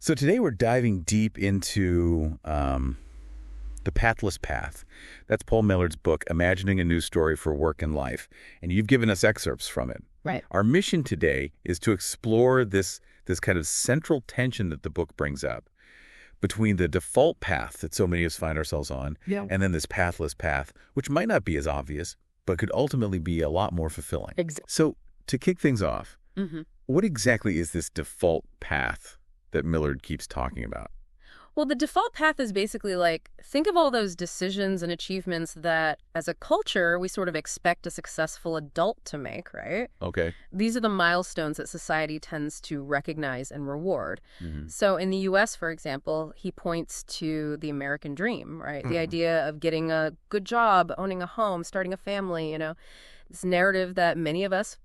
So today we're diving deep into The Pathless Path. That's Paul Millard's book, Imagining a New Story for Work and Life. And you've given us excerpts from it. Right. Our mission today is to explore this kind of central tension that the book brings up between the default path that so many of us find ourselves on and then this pathless path, which might not be as obvious, but could ultimately be a lot more fulfilling. So to kick things off, what exactly is this default path that Millard keeps talking about? Well, the default path is basically like, think of all those decisions and achievements that, as a culture, we sort of expect a successful adult to make, right? Okay. These are the milestones that society tends to recognize and reward. So in the U.S., for example, he points to the American dream, right? The idea of getting a good job, owning a home, starting a family, this narrative that many of us,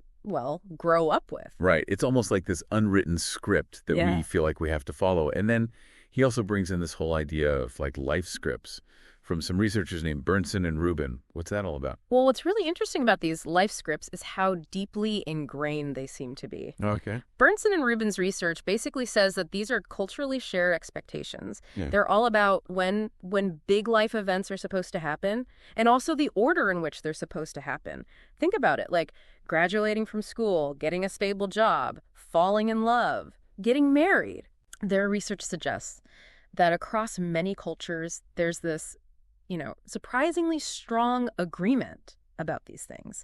grow up with. Right. It's almost like this unwritten script that we feel like we have to follow. And then he also brings in this whole idea of like life scripts from some researchers named Bernson and Rubin. What's that all about? Well, what's really interesting about these life scripts is how deeply ingrained they seem to be. Okay. Bernson and Rubin's research basically says that these are culturally shared expectations. They're all about when big life events are supposed to happen and also the order in which they're supposed to happen. Think about it, like graduating from school, getting a stable job, falling in love, getting married. Their research suggests that across many cultures, there's this, surprisingly strong agreement about these things,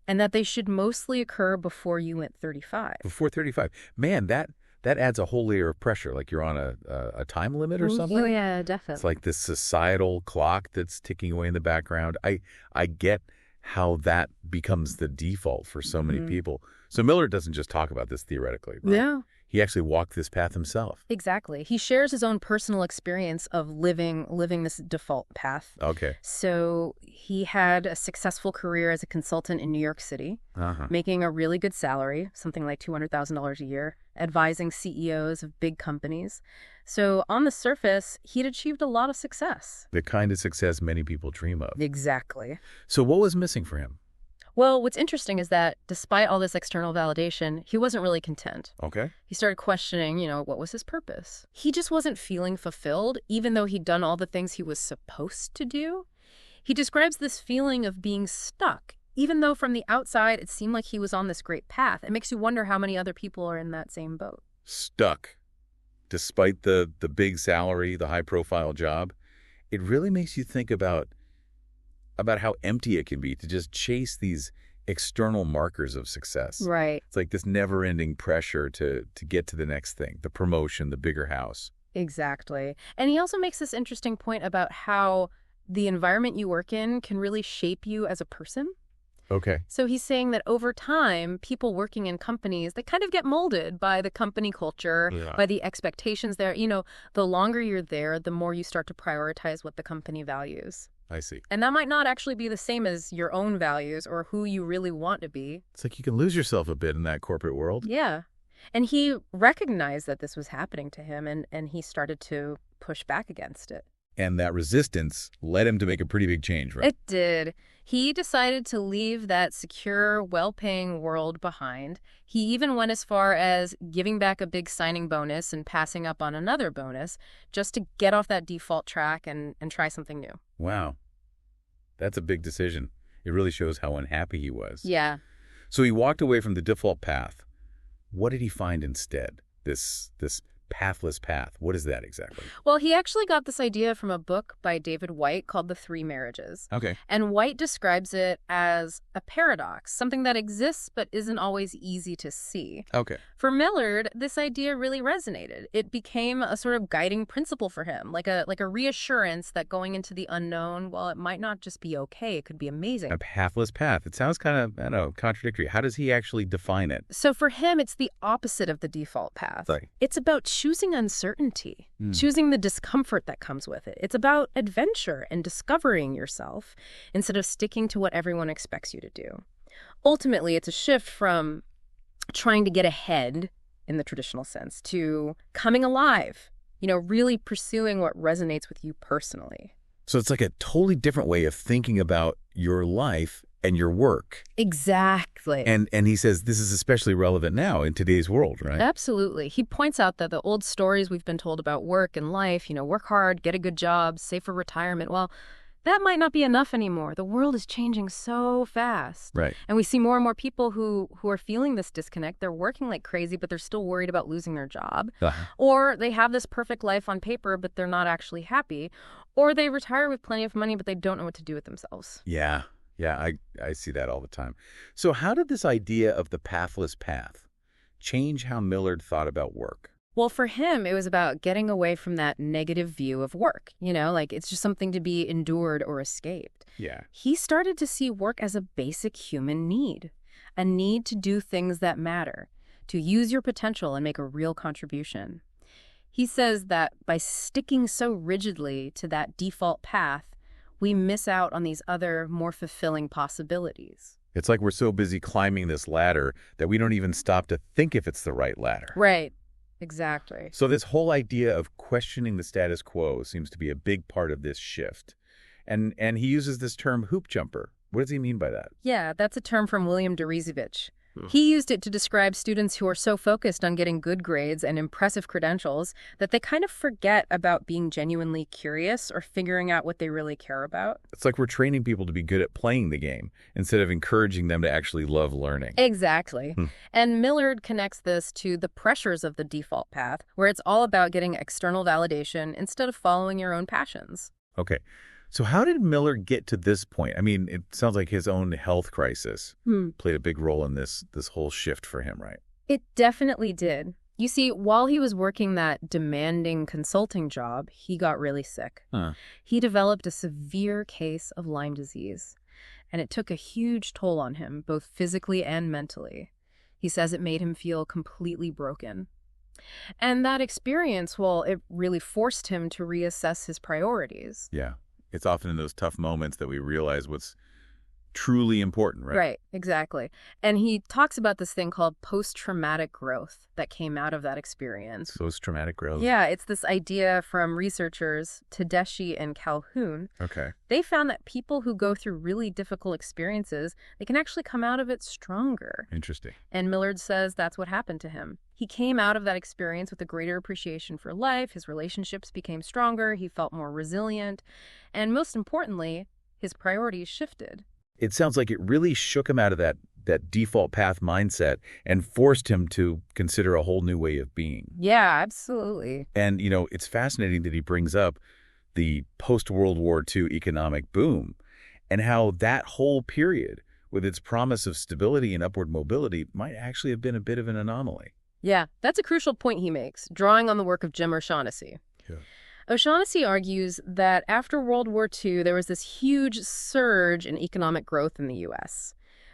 and that they should mostly occur before you went 35. Before 35. Man, that adds a whole layer of pressure, like you're on a time limit or something. Oh, yeah, definitely. It's like this societal clock that's ticking away in the background. I get how that becomes the default for so many people. So Millard doesn't just talk about this theoretically, right? Yeah. He actually walked this path himself. Exactly. He shares his own personal experience of living this default path. Okay. So he had a successful career as a consultant in New York City, making a really good salary, something like $200,000 a year, advising CEOs of big companies. So on the surface, he'd achieved a lot of success. The kind of success many people dream of. Exactly. So what was missing for him? Well, what's interesting is that despite all this external validation, he wasn't really content. Okay. He started questioning, what was his purpose? He just wasn't feeling fulfilled, even though he'd done all the things he was supposed to do. He describes this feeling of being stuck, even though from the outside it seemed like he was on this great path. It makes you wonder how many other people are in that same boat. Stuck. Despite the big salary, the high-profile job, it really makes you think about how empty it can be to just chase these external markers of success. Right. It's like this never-ending pressure to get to the next thing, the promotion, the bigger house. Exactly. And he also makes this interesting point about how the environment you work in can really shape you as a person. Okay. So he's saying that over time, people working in companies, they kind of get molded by the company culture, by the expectations there. The longer you're there, the more you start to prioritize what the company values. I see. And that might not actually be the same as your own values or who you really want to be. It's like you can lose yourself a bit in that corporate world. Yeah. And he recognized that this was happening to him, and he started to push back against it. And that resistance led him to make a pretty big change, right? It did. He decided to leave that secure, well-paying world behind. He even went as far as giving back a big signing bonus and passing up on another bonus just to get off that default track and try something new. Wow. That's a big decision. It really shows how unhappy he was. Yeah. So he walked away from the default path. What did he find instead? This pathless path. What is that exactly? Well, he actually got this idea from a book by David White called The Three Marriages. Okay. And White describes it as a paradox, something that exists but isn't always easy to see. Okay. For Millard, this idea really resonated. It became a sort of guiding principle for him, like a reassurance that going into the unknown, well, it might not just be okay, it could be amazing. A pathless path. It sounds kind of, contradictory. How does he actually define it? So for him, it's the opposite of the default path. Sorry. It's about choosing uncertainty, choosing the discomfort that comes with it. It's about adventure and discovering yourself instead of sticking to what everyone expects you to do. Ultimately, it's a shift from trying to get ahead in the traditional sense to coming alive, really pursuing what resonates with you personally. So it's like a totally different way of thinking about your life and your work. Exactly. And he says this is especially relevant now in today's world, right? Absolutely. He points out that the old stories we've been told about work and life, work hard, get a good job, save for retirement, well, that might not be enough anymore. The world is changing so fast. Right. And we see more and more people who are feeling this disconnect. They're working like crazy, but they're still worried about losing their job. Or they have this perfect life on paper, but they're not actually happy. Or they retire with plenty of money, but they don't know what to do with themselves. Yeah. Yeah, I see that all the time. So how did this idea of the pathless path change how Millard thought about work? Well, for him, it was about getting away from that negative view of work, like it's just something to be endured or escaped. Yeah. He started to see work as a basic human need, a need to do things that matter, to use your potential and make a real contribution. He says that by sticking so rigidly to that default path, we miss out on these other, more fulfilling possibilities. It's like we're so busy climbing this ladder that we don't even stop to think if it's the right ladder. Right. Exactly. So this whole idea of questioning the status quo seems to be a big part of this shift. And he uses this term hoop jumper. What does he mean by that? Yeah, that's a term from William Deresiewicz. He used it to describe students who are so focused on getting good grades and impressive credentials that they kind of forget about being genuinely curious or figuring out what they really care about. It's like we're training people to be good at playing the game instead of encouraging them to actually love learning. Exactly. And Millard connects this to the pressures of the default path, where it's all about getting external validation instead of following your own passions. Okay. So how did Miller get to this point? I mean, it sounds like his own health crisis played a big role in this whole shift for him, right? It definitely did. You see, while he was working that demanding consulting job, he got really sick. He developed a severe case of Lyme disease, and it took a huge toll on him, both physically and mentally. He says it made him feel completely broken. And that experience, well, it really forced him to reassess his priorities. Yeah. It's often in those tough moments that we realize what's truly important, right? Right, exactly. And he talks about this thing called post-traumatic growth that came out of that experience. Post-traumatic growth? Yeah, it's this idea from researchers Tedeschi and Calhoun. Okay. They found that people who go through really difficult experiences, they can actually come out of it stronger. Interesting. And Millard says that's what happened to him. He came out of that experience with a greater appreciation for life. His relationships became stronger. He felt more resilient. And most importantly, his priorities shifted. It sounds like it really shook him out of that default path mindset and forced him to consider a whole new way of being. Yeah, absolutely. And, it's fascinating that he brings up the post-World War II economic boom and how that whole period, with its promise of stability and upward mobility, might actually have been a bit of an anomaly. Yeah, that's a crucial point he makes, drawing on the work of Jim O'Shaughnessy. Yeah. O'Shaughnessy argues that after World War II, there was this huge surge in economic growth in the U.S.,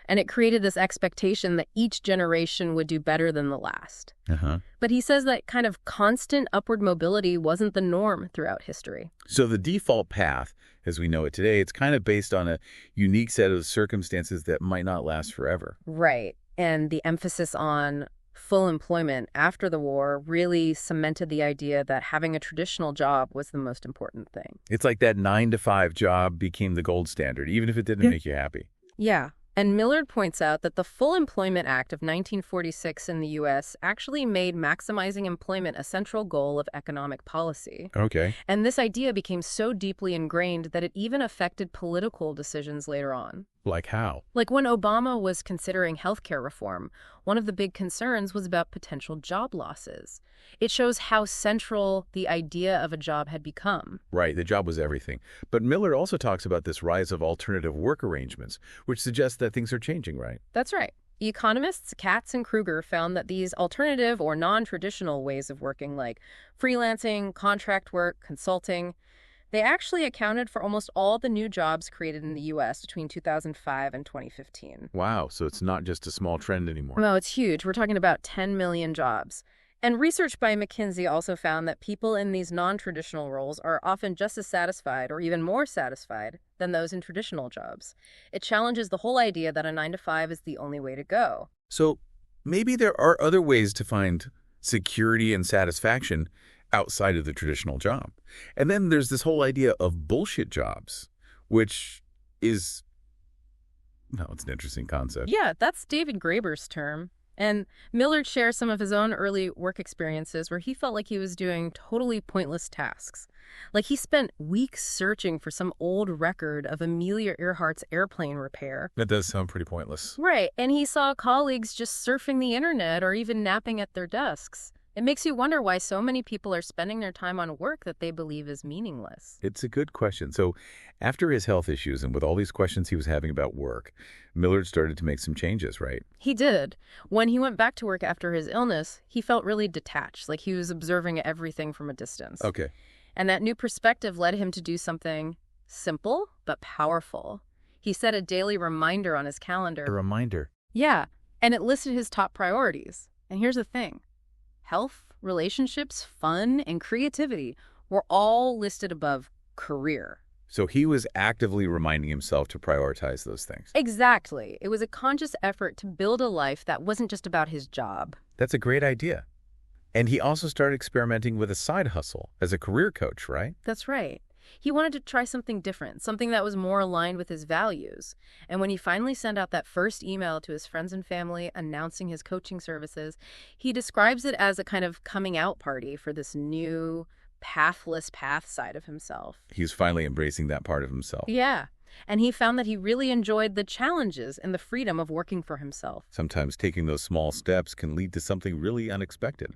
and it created this expectation that each generation would do better than the last. But he says that kind of constant upward mobility wasn't the norm throughout history. So the default path, as we know it today, it's kind of based on a unique set of circumstances that might not last forever. Right. And the emphasis on full employment after the war really cemented the idea that having a traditional job was the most important thing. It's like that 9-to-5 job became the gold standard, even if it didn't make you happy. Yeah. And Millard points out that the Full Employment Act of 1946 in the U.S. actually made maximizing employment a central goal of economic policy. Okay. And this idea became so deeply ingrained that it even affected political decisions later on. Like how? Like when Obama was considering healthcare reform, one of the big concerns was about potential job losses. It shows how central the idea of a job had become. Right, the job was everything. But Miller also talks about this rise of alternative work arrangements, which suggests that things are changing, right? That's right. Economists Katz and Kruger found that these alternative or non-traditional ways of working, like freelancing, contract work, consulting, they actually accounted for almost all the new jobs created in the U.S. between 2005 and 2015. Wow, so it's not just a small trend anymore. No, it's huge. We're talking about 10 million jobs. And research by McKinsey also found that people in these non-traditional roles are often just as satisfied or even more satisfied than those in traditional jobs. It challenges the whole idea that a 9-to-5 is the only way to go. So maybe there are other ways to find security and satisfaction outside of the traditional job. And then there's this whole idea of bullshit jobs, which is No, it's an interesting concept. Yeah, that's David Graeber's term. And Millard shares some of his own early work experiences where he felt like he was doing totally pointless tasks. Like he spent weeks searching for some old record of Amelia Earhart's airplane repair. That does sound pretty pointless. Right, and he saw colleagues just surfing the internet or even napping at their desks. It makes you wonder why so many people are spending their time on work that they believe is meaningless. It's a good question. So after his health issues and with all these questions he was having about work, Millard started to make some changes, right? He did. When he went back to work after his illness, he felt really detached, like he was observing everything from a distance. Okay. And that new perspective led him to do something simple but powerful. He set a daily reminder on his calendar. A reminder? Yeah, and it listed his top priorities. And here's the thing. Health, relationships, fun, and creativity were all listed above career. So he was actively reminding himself to prioritize those things. Exactly. It was a conscious effort to build a life that wasn't just about his job. That's a great idea. And he also started experimenting with a side hustle as a career coach, right? That's right. He wanted to try something different, something that was more aligned with his values. And when he finally sent out that first email to his friends and family announcing his coaching services, he describes it as a kind of coming out party for this new pathless path side of himself. He's finally embracing that part of himself. Yeah. And he found that he really enjoyed the challenges and the freedom of working for himself. Sometimes taking those small steps can lead to something really unexpected.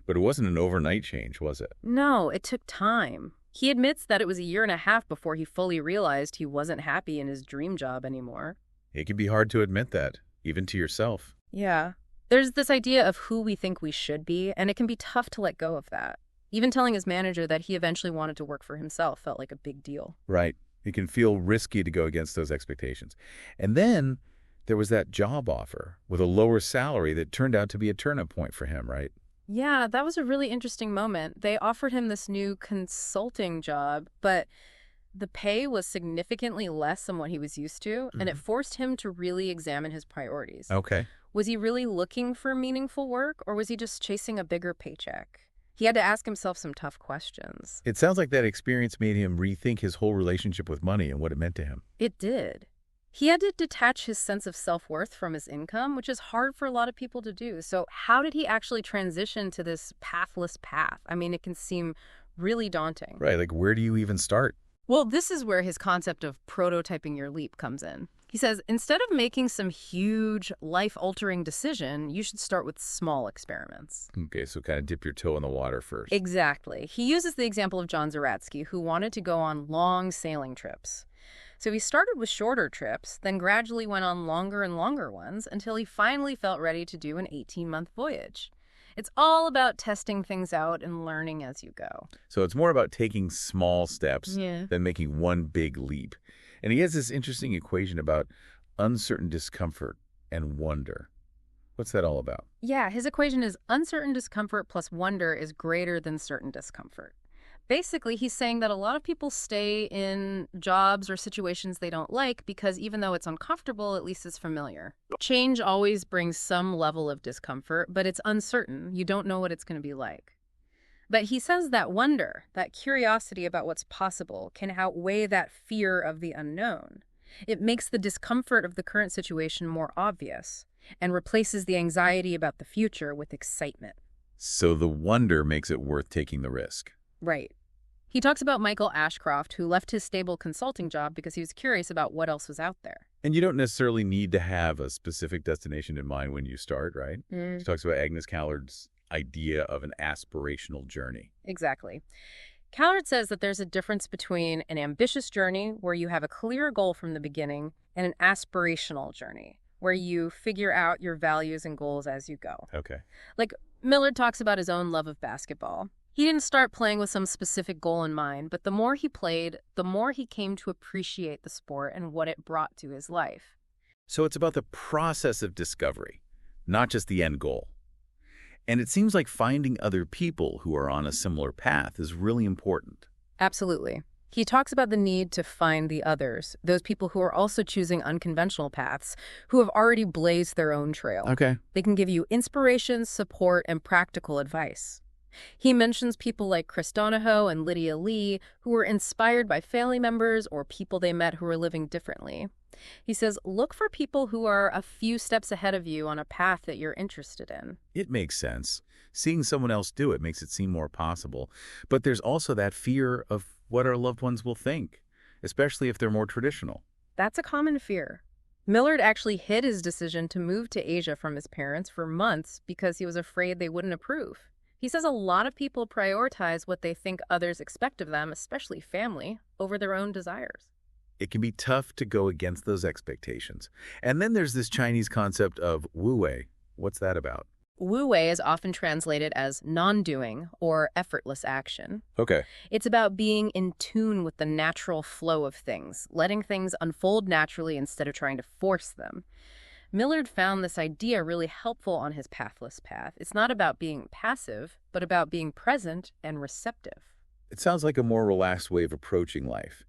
But it wasn't an overnight change, was it? No, it took time. He admits that it was a year and a half before he fully realized he wasn't happy in his dream job anymore. It can be hard to admit that, even to yourself. Yeah. There's this idea of who we think we should be, and it can be tough to let go of that. Even telling his manager that he eventually wanted to work for himself felt like a big deal. Right. It can feel risky to go against those expectations. And then there was that job offer with a lower salary that turned out to be a turning point for him, right? Yeah, that was a really interesting moment. They offered him this new consulting job, but the pay was significantly less than what he was used to, and it forced him to really examine his priorities. Okay. Was he really looking for meaningful work, or was he just chasing a bigger paycheck? He had to ask himself some tough questions. It sounds like that experience made him rethink his whole relationship with money and what it meant to him. It did. He had to detach his sense of self-worth from his income, which is hard for a lot of people to do. So how did he actually transition to this pathless path? I mean, it can seem really daunting. Right, like where do you even start? Well, this is where his concept of prototyping your leap comes in. He says, instead of making some huge, life-altering decision, you should start with small experiments. Okay, so kind of dip your toe in the water first. Exactly. He uses the example of John Zeratsky, who wanted to go on long sailing trips. So he started with shorter trips, then gradually went on longer and longer ones until he finally felt ready to do an 18-month voyage. It's all about testing things out and learning as you go. So it's more about taking small steps Yeah. than making one big leap. And he has this interesting equation about uncertain discomfort and wonder. What's that all about? Yeah, his equation is uncertain discomfort plus wonder is greater than certain discomfort. Basically, he's saying that a lot of people stay in jobs or situations they don't like because even though it's uncomfortable, at least it's familiar. Change always brings some level of discomfort, but it's uncertain. You don't know what it's going to be like. But he says that wonder, that curiosity about what's possible, can outweigh that fear of the unknown. It makes the discomfort of the current situation more obvious and replaces the anxiety about the future with excitement. So the wonder makes it worth taking the risk. Right. He talks about Michael Ashcroft, who left his stable consulting job because he was curious about what else was out there. And you don't necessarily need to have a specific destination in mind when you start, right? He talks about Agnes Callard's idea of an aspirational journey. Exactly. Callard says that there's a difference between an ambitious journey, where you have a clear goal from the beginning, and an aspirational journey, where you figure out your values and goals as you go. Okay. Like Millard talks about his own love of basketball. He didn't start playing with some specific goal in mind, but the more he played, the more he came to appreciate the sport and what it brought to his life. So it's about the process of discovery, not just the end goal. And it seems like finding other people who are on a similar path is really important. Absolutely. He talks about the need to find the others, those people who are also choosing unconventional paths, who have already blazed their own trail. Okay. They can give you inspiration, support, and practical advice. He mentions people like Chris Donahoe and Lydia Lee who were inspired by family members or people they met who were living differently. He says, look for people who are a few steps ahead of you on a path that you're interested in. It makes sense. Seeing someone else do it makes it seem more possible. But there's also that fear of what our loved ones will think, especially if they're more traditional. That's a common fear. Millard actually hid his decision to move to Asia from his parents for months because he was afraid they wouldn't approve. He says a lot of people prioritize what they think others expect of them, especially family, over their own desires. It can be tough to go against those expectations. And then there's this Chinese concept of wu wei. What's that about? Wu Wei is often translated as non-doing or effortless action. Okay. It's about being in tune with the natural flow of things, letting things unfold naturally instead of trying to force them. Millard found this idea really helpful on his Pathless Path. It's not about being passive, but about being present and receptive. It sounds like a more relaxed way of approaching life.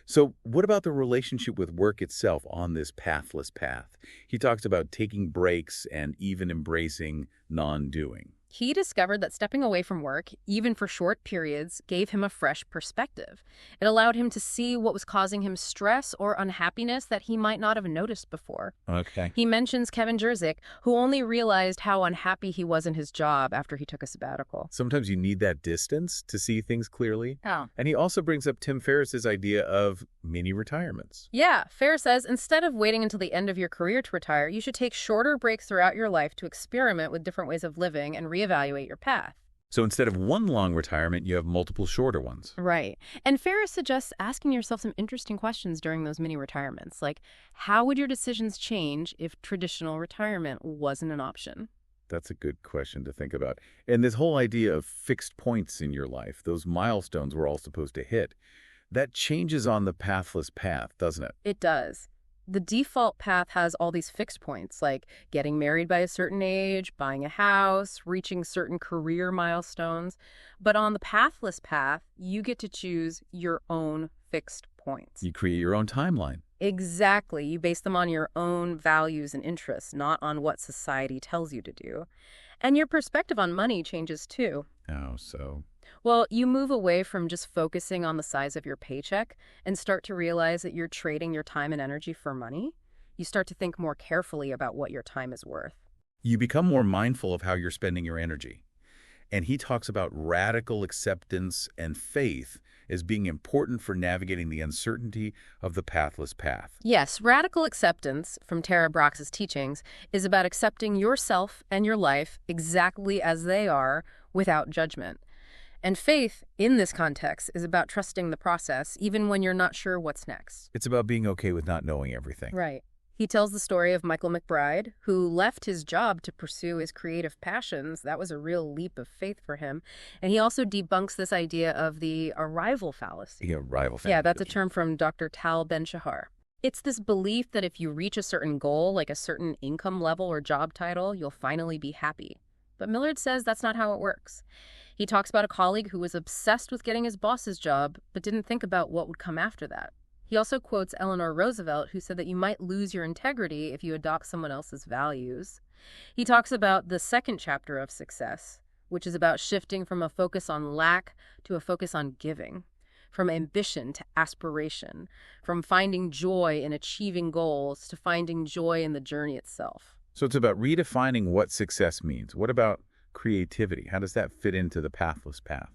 So what about the relationship with work itself on this pathless path? He talks about taking breaks and even embracing non-doing. He discovered that stepping away from work, even for short periods, gave him a fresh perspective. It allowed him to see what was causing him stress or unhappiness that he might not have noticed before. Okay. He mentions Kevin Jerzik, who only realized how unhappy he was in his job after he took a sabbatical. Sometimes you need that distance to see things clearly. Oh. And he also brings up Tim Ferriss's idea of mini retirements. Yeah, Ferriss says instead of waiting until the end of your career to retire, you should take shorter breaks throughout your life to experiment with different ways of living and reevaluate your path. So instead of one long retirement, you have multiple shorter ones. Right. And Ferriss suggests asking yourself some interesting questions during those mini retirements, like how would your decisions change if traditional retirement wasn't an option? That's a good question to think about. And this whole idea of fixed points in your life, those milestones we're all supposed to hit, that changes on the pathless path, doesn't it? It does. The default path has all these fixed points, like getting married by a certain age, buying a house, reaching certain career milestones. But on the pathless path, you get to choose your own fixed points. You create your own timeline. Exactly. You base them on your own values and interests, not on what society tells you to do. And your perspective on money changes too. Oh, so? Well, you move away from just focusing on the size of your paycheck and start to realize that you're trading your time and energy for money. You start to think more carefully about what your time is worth. You become more mindful of how you're spending your energy. And he talks about radical acceptance and faith as being important for navigating the uncertainty of the pathless path. Yes, radical acceptance, from Tara Brach's teachings, is about accepting yourself and your life exactly as they are without judgment. And faith, in this context, is about trusting the process, even when you're not sure what's next. It's about being okay with not knowing everything. Right. He tells the story of Michael McBride, who left his job to pursue his creative passions. That was a real leap of faith for him. And he also debunks this idea of the arrival fallacy. The arrival fallacy. Yeah, that's a term from Dr. Tal Ben-Shahar. It's this belief that if you reach a certain goal, like a certain income level or job title, you'll finally be happy. But Millard says that's not how it works. He talks about a colleague who was obsessed with getting his boss's job, but didn't think about what would come after that. He also quotes Eleanor Roosevelt, who said that you might lose your integrity if you adopt someone else's values. He talks about the second chapter of success, which is about shifting from a focus on lack to a focus on giving, from ambition to aspiration, from finding joy in achieving goals to finding joy in the journey itself. So it's about redefining what success means. What about creativity? How does that fit into the pathless path?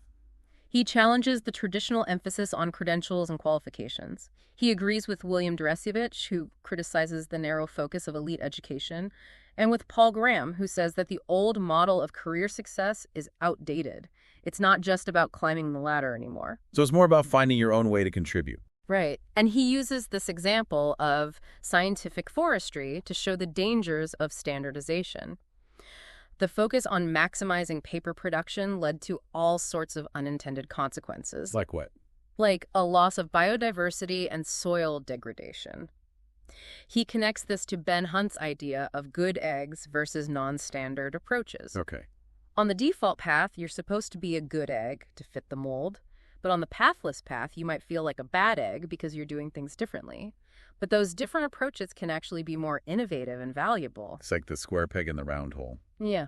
He challenges the traditional emphasis on credentials and qualifications. He agrees with William Deresiewicz, who criticizes the narrow focus of elite education, and with Paul Graham, who says that the old model of career success is outdated. It's not just about climbing the ladder anymore. So it's more about finding your own way to contribute. Right. And he uses this example of scientific forestry to show the dangers of standardization. The focus on maximizing paper production led to all sorts of unintended consequences. Like what? Like a loss of biodiversity and soil degradation. He connects this to Ben Hunt's idea of good eggs versus non-standard approaches. Okay. On the default path, you're supposed to be a good egg to fit the mold. But on the pathless path, you might feel like a bad egg because you're doing things differently. But those different approaches can actually be more innovative and valuable. It's like the square peg in the round hole. Yeah.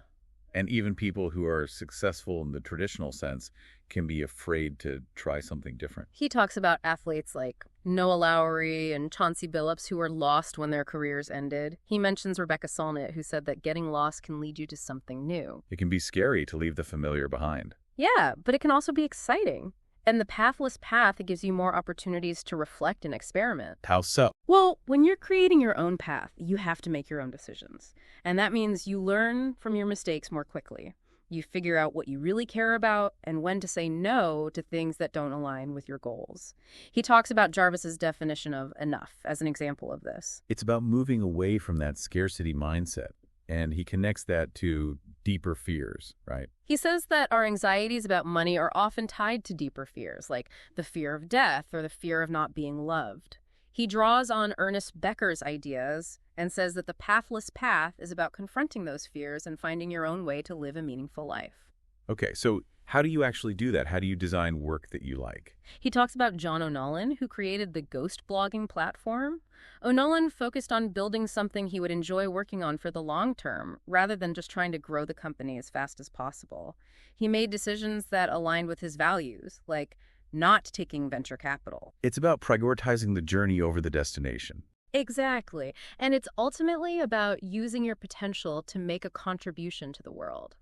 And even people who are successful in the traditional sense can be afraid to try something different. He talks about athletes like Noah Lowry and Chauncey Billups who were lost when their careers ended. He mentions Rebecca Solnit, who said that getting lost can lead you to something new. It can be scary to leave the familiar behind. Yeah, but it can also be exciting. And the Pathless Path, it gives you more opportunities to reflect and experiment. How so? Well, when you're creating your own path, you have to make your own decisions. And that means you learn from your mistakes more quickly. You figure out what you really care about and when to say no to things that don't align with your goals. He talks about Jarvis's definition of enough as an example of this. It's about moving away from that scarcity mindset. And he connects that to deeper fears, right? He says that our anxieties about money are often tied to deeper fears, like the fear of death or the fear of not being loved. He draws on Ernest Becker's ideas and says that the pathless path is about confronting those fears and finding your own way to live a meaningful life. Okay, so how do you actually do that? How do you design work that you like? He talks about John O'Nolan, who created the ghost blogging platform. O'Nolan focused on building something he would enjoy working on for the long term, rather than just trying to grow the company as fast as possible. He made decisions that aligned with his values, like not taking venture capital. It's about prioritizing the journey over the destination. Exactly. And it's ultimately about using your potential to make a contribution to the world.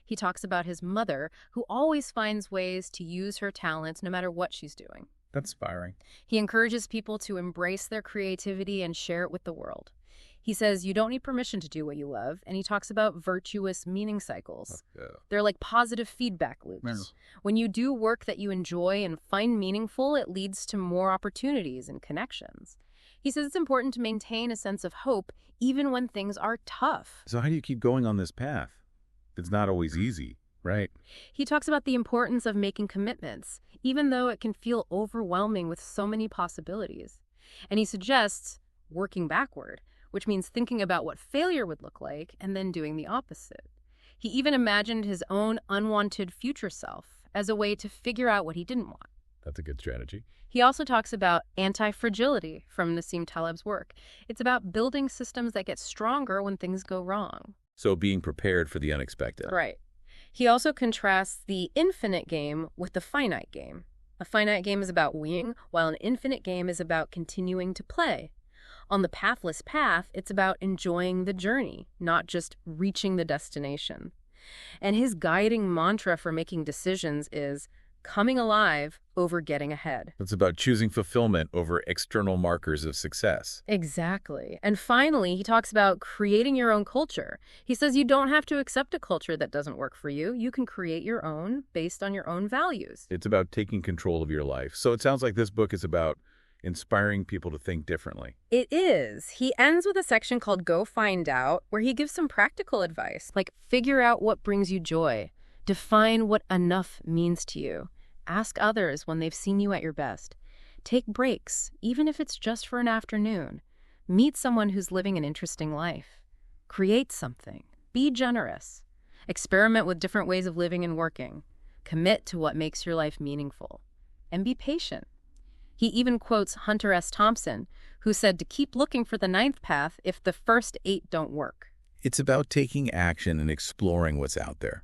He talks about his mother, who always finds ways to use her talents no matter what she's doing. That's inspiring. He encourages people to embrace their creativity and share it with the world. He says you don't need permission to do what you love, and he talks about virtuous meaning cycles. They're like positive feedback loops. When you do work that you enjoy and find meaningful, it leads to more opportunities and connections. He says it's important to maintain a sense of hope even when things are tough. So how do you keep going on this path? It's not always easy, right? He talks about the importance of making commitments, even though it can feel overwhelming with so many possibilities. And he suggests working backward, which means thinking about what failure would look like and then doing the opposite. He even imagined his own unwanted future self as a way to figure out what he didn't want. That's a good strategy. He also talks about anti-fragility from Nassim Taleb's work. It's about building systems that get stronger when things go wrong. So being prepared for the unexpected. Right. He also contrasts the infinite game with the finite game. A finite game is about winning, while an infinite game is about continuing to play. On the pathless path, it's about enjoying the journey, not just reaching the destination. And his guiding mantra for making decisions is coming alive over getting ahead. It's about choosing fulfillment over external markers of success. Exactly. And finally, he talks about creating your own culture. He says you don't have to accept a culture that doesn't work for you. You can create your own based on your own values. It's about taking control of your life. So it sounds like this book is about inspiring people to think differently. It is. He ends with a section called Go Find Out, where he gives some practical advice, like figure out what brings you joy. Define what enough means to you. Ask others when they've seen you at your best. Take breaks, even if it's just for an afternoon. Meet someone who's living an interesting life. Create something. Be generous. Experiment with different ways of living and working. Commit to what makes your life meaningful. And be patient. He even quotes Hunter S. Thompson, who said to keep looking for the ninth path if the first 8 don't work. It's about taking action and exploring what's out there.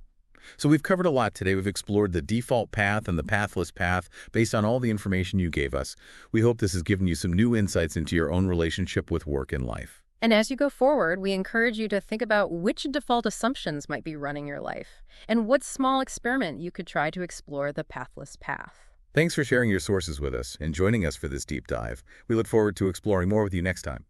So we've covered a lot today. We've explored the default path and the pathless path based on all the information you gave us. We hope this has given you some new insights into your own relationship with work and life. And as you go forward, we encourage you to think about which default assumptions might be running your life and what small experiment you could try to explore the pathless path. Thanks for sharing your sources with us and joining us for this deep dive. We look forward to exploring more with you next time.